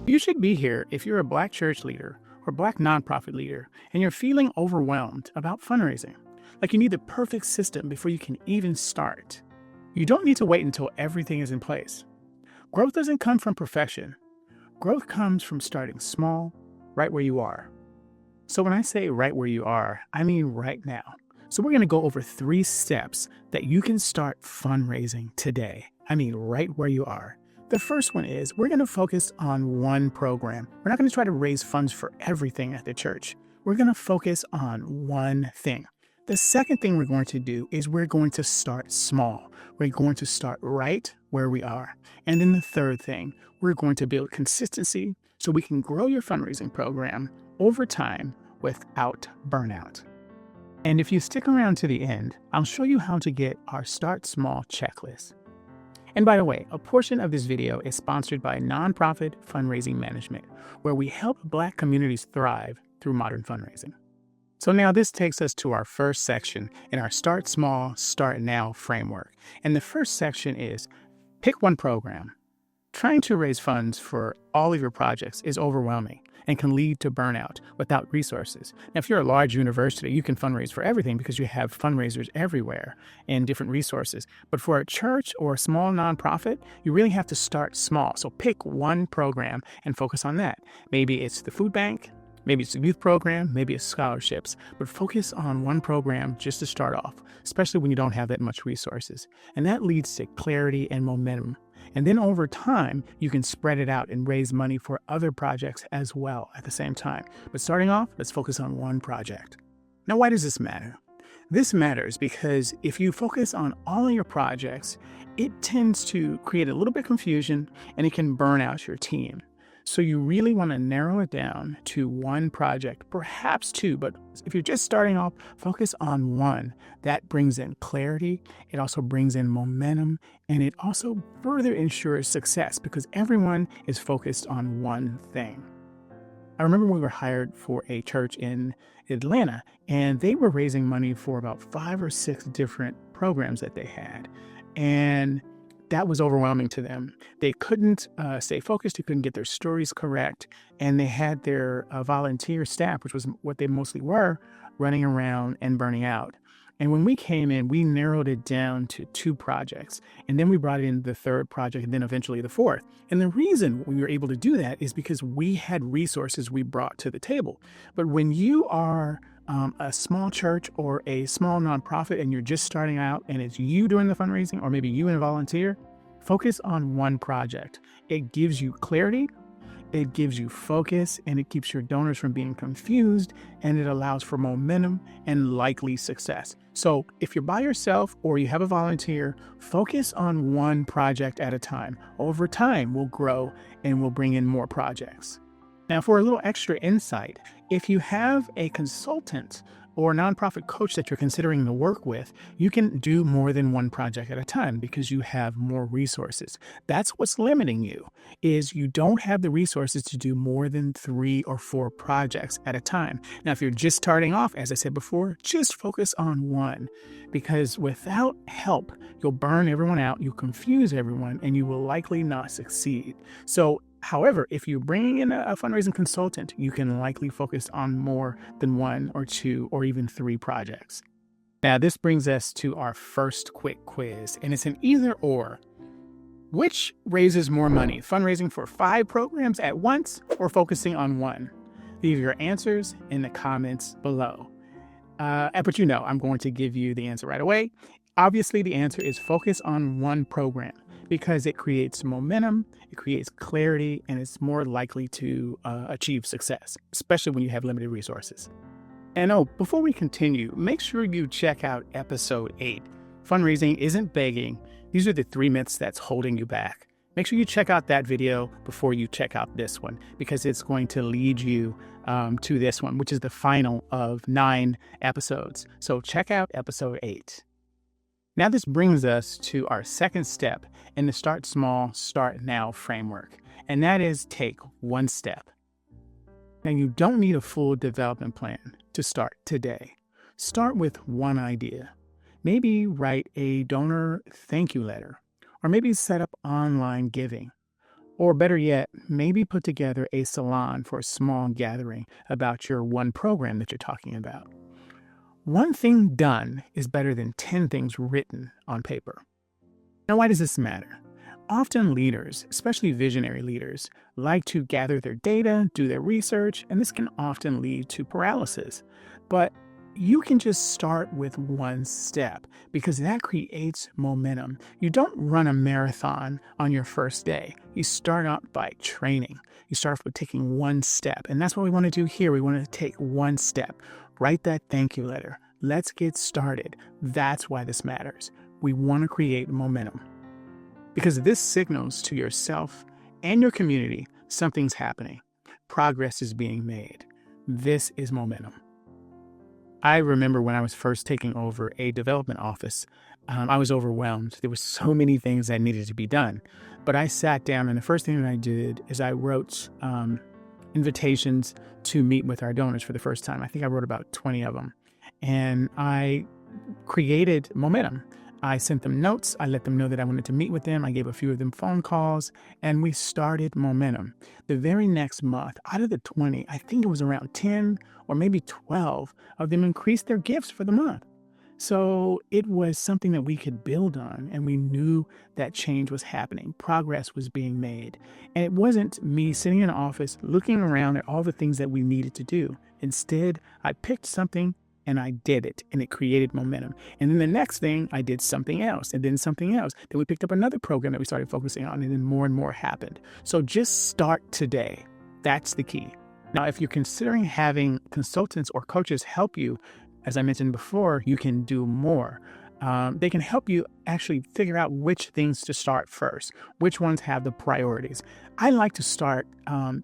You should be here if you're a Black church leader or Black nonprofit leader and you're feeling overwhelmed about fundraising. Like you need the perfect system before you can even start. You don't need to wait until everything is in place. Growth doesn't come from perfection. Growth comes from starting small, right where you are. So when I say right where you are, I mean right now. So we're going to go over 3 steps that you can start fundraising today. I mean right where you are. The first one is we're going to focus on one program. We're not going to try to raise funds for everything at the church. We're going to focus on one thing. The second thing we're going to do is we're going to start small. We're going to start right where we are. And then the third thing, we're going to build consistency so we can grow your fundraising program over time without burnout. And if you stick around to the end, I'll show you how to get our Start Small checklist. And by the way, a portion of this video is sponsored by Nonprofit Fundraising Management, where we help Black communities thrive through modern fundraising. So now this takes us to our first section in our Start Small, Start Now framework. And the first section is pick one program. Trying to raise funds for all of your projects is overwhelming and can lead to burnout without resources. Now, if you're a large university, you can fundraise for everything because you have fundraisers everywhere and different resources. But for a church or a small nonprofit, you really have to start small. So pick one program and focus on that. Maybe it's the food bank, maybe it's the youth program, maybe it's scholarships, but focus on one program just to start off, especially when you don't have that much resources. And that leads to clarity and momentum. And then over time, you can spread it out and raise money for other projects as well at the same time. But starting off, let's focus on one project. Now, why does this matter? This matters because if you focus on all of your projects, it tends to create a little bit of confusion and it can burn out your team. So you really want to narrow it down to one project, perhaps 2, but if you're just starting off, focus on one. That brings in clarity, it also brings in momentum, and it also further ensures success because everyone is focused on one thing. I remember we were hired for a church in Atlanta, and they were raising money for about 5 or 6 different programs that they had. And that was overwhelming to them. They couldn't stay focused. They couldn't get their stories correct. And they had their volunteer staff, which was what they mostly were, running around and burning out. And when we came in, we narrowed it down to 2 projects. And then we brought in the 3rd project and then eventually the 4th. And the reason we were able to do that is because we had resources we brought to the table. But when you are a small church or a small nonprofit and you're just starting out and it's you doing the fundraising or maybe you and a volunteer, focus on one project. It gives you clarity, it gives you focus, and it keeps your donors from being confused, and it allows for momentum and likely success. So if you're by yourself or you have a volunteer, focus on one project at a time. Over time, we'll grow and we'll bring in more projects. Now, for a little extra insight, if you have a consultant or nonprofit coach that you're considering to work with, you can do more than one project at a time because you have more resources. That's what's limiting you, is you don't have the resources to do more than 3 or 4 projects at a time. Now, if you're just starting off, as I said before, just focus on one, because without help, you'll burn everyone out, you'll confuse everyone, and you will likely not succeed. However, if you're bringing in a fundraising consultant, you can likely focus on more than 1 or 2 or even 3 projects. Now, this brings us to our first quick quiz, and it's an either or. Which raises more money, fundraising for 5 programs at once or focusing on one? Leave your answers in the comments below. But I'm going to give you the answer right away. Obviously, the answer is focus on one program, because it creates momentum, it creates clarity, and it's more likely to achieve success, especially when you have limited resources. And before we continue, make sure you check out episode 8. Fundraising isn't begging. These are the 3 myths that's holding you back. Make sure you check out that video before you check out this one, because it's going to lead you to this one, which is the final of 9 episodes. So check out episode 8. Now this brings us to our second step in the Start Small, Start Now framework, and that is take one step. Now you don't need a full development plan to start today. Start with one idea. Maybe write a donor thank you letter, or maybe set up online giving, Or better yet, maybe put together a salon for a small gathering about your one program that you're talking about. One thing done is better than 10 things written on paper. Now, why does this matter? Often leaders, especially visionary leaders, like to gather their data, do their research, and this can often lead to paralysis. But you can just start with one step because that creates momentum. You don't run a marathon on your first day. You start out by training. You start off with taking one step. And that's what we want to do here. We want to take one step. Write that thank you letter. Let's get started. That's why this matters. We want to create momentum because this signals to yourself and your community something's happening. Progress is being made. This is momentum. I remember when I was first taking over a development office, I was overwhelmed. There were so many things that needed to be done. But I sat down, and the first thing that I did is I wrote invitations to meet with our donors for the first time. I think I wrote about 20 of them. And I created momentum. I sent them notes. I let them know that I wanted to meet with them. I gave a few of them phone calls, and we started momentum. The very next month, out of the 20, I think it was around 10 or maybe 12 of them increased their gifts for the month. So it was something that we could build on, and we knew that change was happening. Progress was being made. And it wasn't me sitting in an office looking around at all the things that we needed to do. Instead, I picked something and I did it, and it created momentum. And then the next thing, I did something else, and then something else. Then we picked up another program that we started focusing on, and then more and more happened. So just start today. That's the key. Now, if you're considering having consultants or coaches help you, as I mentioned before, you can do more. They can help you actually figure out which things to start first, which ones have the priorities. I like to start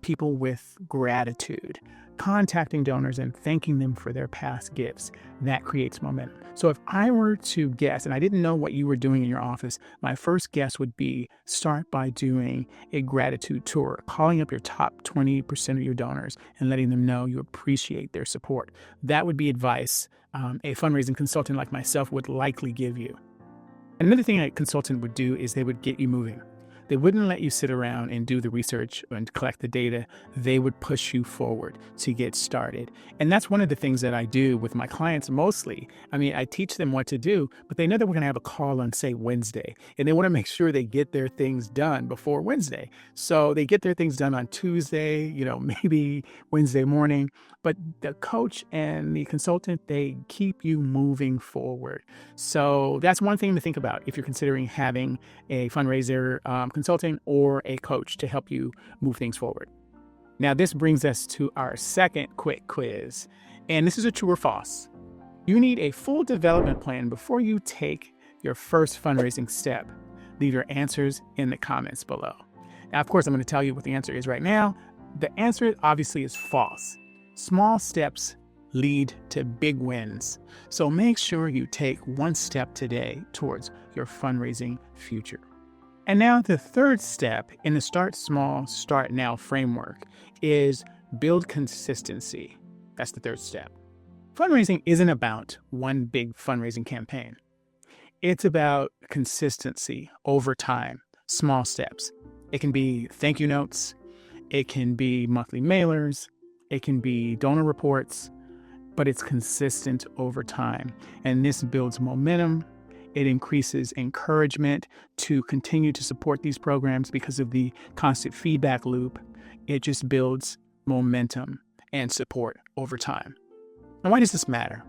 people with gratitude, contacting donors and thanking them for their past gifts. That creates momentum. So if I were to guess, and I didn't know what you were doing in your office, my first guess would be start by doing a gratitude tour, calling up your top 20% of your donors and letting them know you appreciate their support. That would be advice a fundraising consultant like myself would likely give you. Another thing a consultant would do is they would get you moving. They wouldn't let you sit around and do the research and collect the data. They would push you forward to get started. And that's one of the things that I do with my clients mostly. I mean, I teach them what to do, but they know that we're going to have a call on, say, Wednesday. And they want to make sure they get their things done before Wednesday. So they get their things done on Tuesday, maybe Wednesday morning. But the coach and the consultant, they keep you moving forward. So that's one thing to think about if you're considering having a fundraiser consultant or a coach to help you move things forward. Now, this brings us to our second quick quiz. And this is a true or false. You need a full development plan before you take your first fundraising step. Leave your answers in the comments below. Now, of course, I'm going to tell you what the answer is right now. The answer obviously is false. Small steps lead to big wins. So make sure you take one step today towards your fundraising future. And now the third step in the Start Small, Start Now framework is build consistency. That's the third step. Fundraising isn't about one big fundraising campaign. It's about consistency over time, small steps. It can be thank you notes. It can be monthly mailers. It can be donor reports, but it's consistent over time. And this builds momentum. It increases encouragement to continue to support these programs because of the constant feedback loop. It just builds momentum and support over time. Now, why does this matter?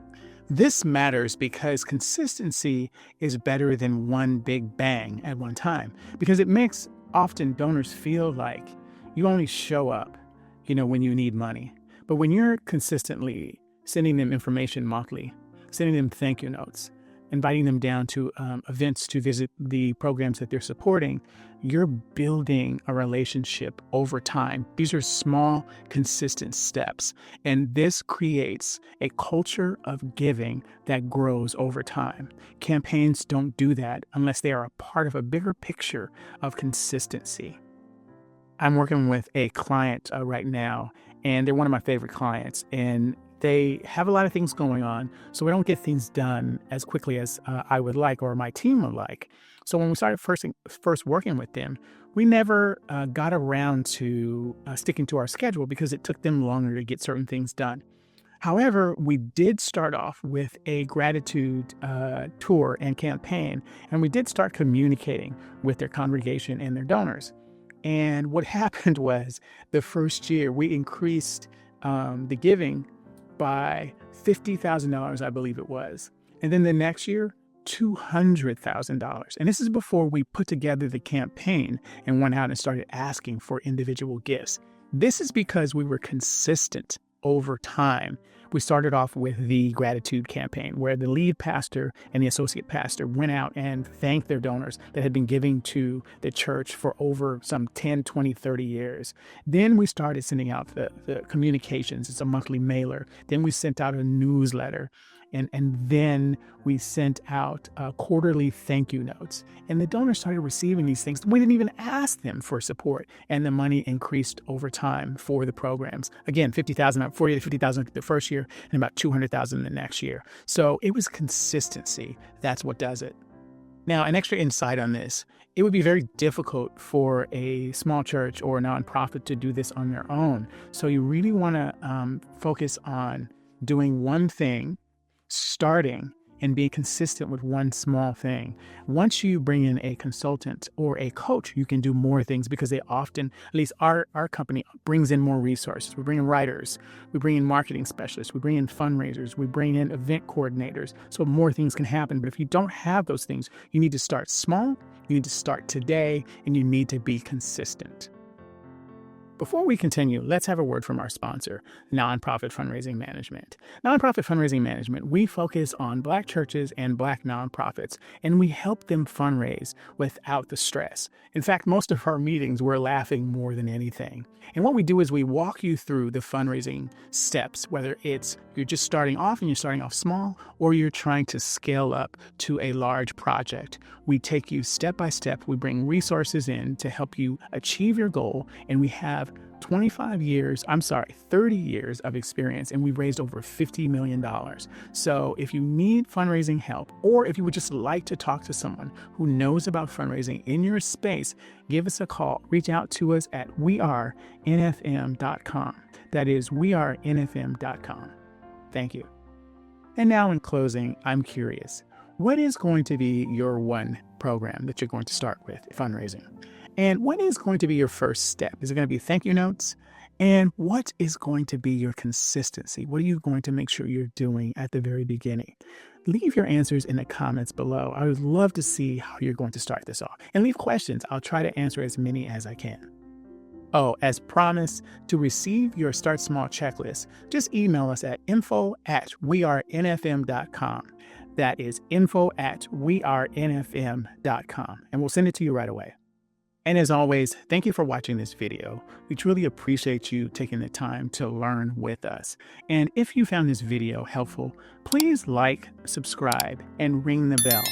This matters because consistency is better than one big bang at one time, because it makes often donors feel like you only show up when you need money. But when you're consistently sending them information monthly, sending them thank you notes, inviting them down to events to visit the programs that they're supporting, you're building a relationship over time. These are small, consistent steps. And this creates a culture of giving that grows over time. Campaigns don't do that unless they are a part of a bigger picture of consistency. I'm working with a client right now, and they're one of my favorite clients, and they have a lot of things going on, so we don't get things done as quickly as I would like or my team would like. So when we started first working with them, We never got around to sticking to our schedule because it took them longer to get certain things done. However, we did start off with a gratitude tour and campaign, and we did start communicating with their congregation and their donors. And what happened was the first year we increased the giving by $50,000, I believe it was. And then the next year, $200,000. And this is before we put together the campaign and went out and started asking for individual gifts. This is because we were consistent over time. We started off with the gratitude campaign where the lead pastor and the associate pastor went out and thanked their donors that had been giving to the church for over some 10, 20, 30 years. Then we started sending out the communications. It's a monthly mailer. Then we sent out a newsletter. And then we sent out quarterly thank you notes. And the donors started receiving these things. We didn't even ask them for support. And the money increased over time for the programs. Again, $50,000, $40,000 to $50,000 the first year, and about $200,000 the next year. So it was consistency. That's what does it. Now, an extra insight on this. It would be very difficult for a small church or a nonprofit to do this on their own. So you really want to focus on doing one thing, starting and being consistent with one small thing. Once you bring in a consultant or a coach, you can do more things because they often, at least our company, brings in more resources. We bring in writers, we bring in marketing specialists, we bring in fundraisers, we bring in event coordinators, so more things can happen. But if you don't have those things, you need to start small, you need to start today, and you need to be consistent. Before we continue, let's have a word from our sponsor, Nonprofit Fundraising Management. Nonprofit Fundraising Management, we focus on Black churches and Black nonprofits, and we help them fundraise without the stress. In fact, most of our meetings, we're laughing more than anything. And what we do is we walk you through the fundraising steps, whether it's you're just starting off and you're starting off small, or you're trying to scale up to a large project. We take you step by step. We bring resources in to help you achieve your goal, and we have 30 years of experience, and we've raised over $50 million. So if you need fundraising help, or if you would just like to talk to someone who knows about fundraising in your space, give us a call. Reach out to us at wearenfm.com. That is wearenfm.com. Thank you. And now in closing, I'm curious, what is going to be your one program that you're going to start with fundraising? And what is going to be your first step? Is it going to be thank you notes? And what is going to be your consistency? What are you going to make sure you're doing at the very beginning? Leave your answers in the comments below. I would love to see how you're going to start this off. And leave questions. I'll try to answer as many as I can. Oh, as promised, to receive your Start Small checklist, just email us at info@wearenfm.com. That is info@wearenfm.com. And we'll send it to you right away. And as always, thank you for watching this video. We truly appreciate you taking the time to learn with us. And if you found this video helpful, please like, subscribe, and ring the bell.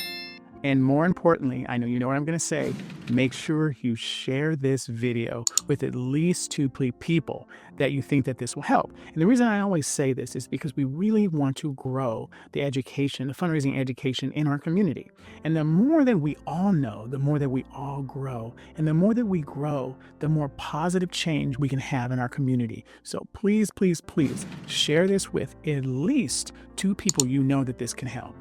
And more importantly, I know you know what I'm going to say, make sure you share this video with at least 2 people that you think that this will help. And the reason I always say this is because we really want to grow the education, the fundraising education in our community. And the more that we all know, the more that we all grow. And the more that we grow, the more positive change we can have in our community. So please, please, please share this with at least 2 people you know that this can help.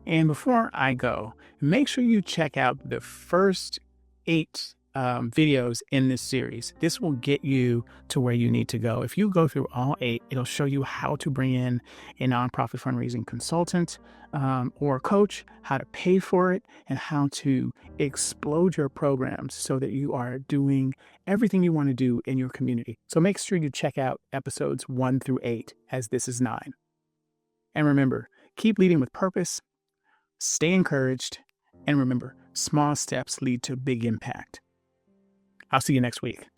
And before I go, make sure you check out the first 8 videos in this series. This will get you to where you need to go. If you go through all 8, it'll show you how to bring in a nonprofit fundraising consultant or a coach, how to pay for it, and how to explode your programs so that you are doing everything you want to do in your community. So make sure you check out episodes 1 through 8, as this is 9. And remember, keep leading with purpose. Stay encouraged, and remember, small steps lead to big impact. I'll see you next week.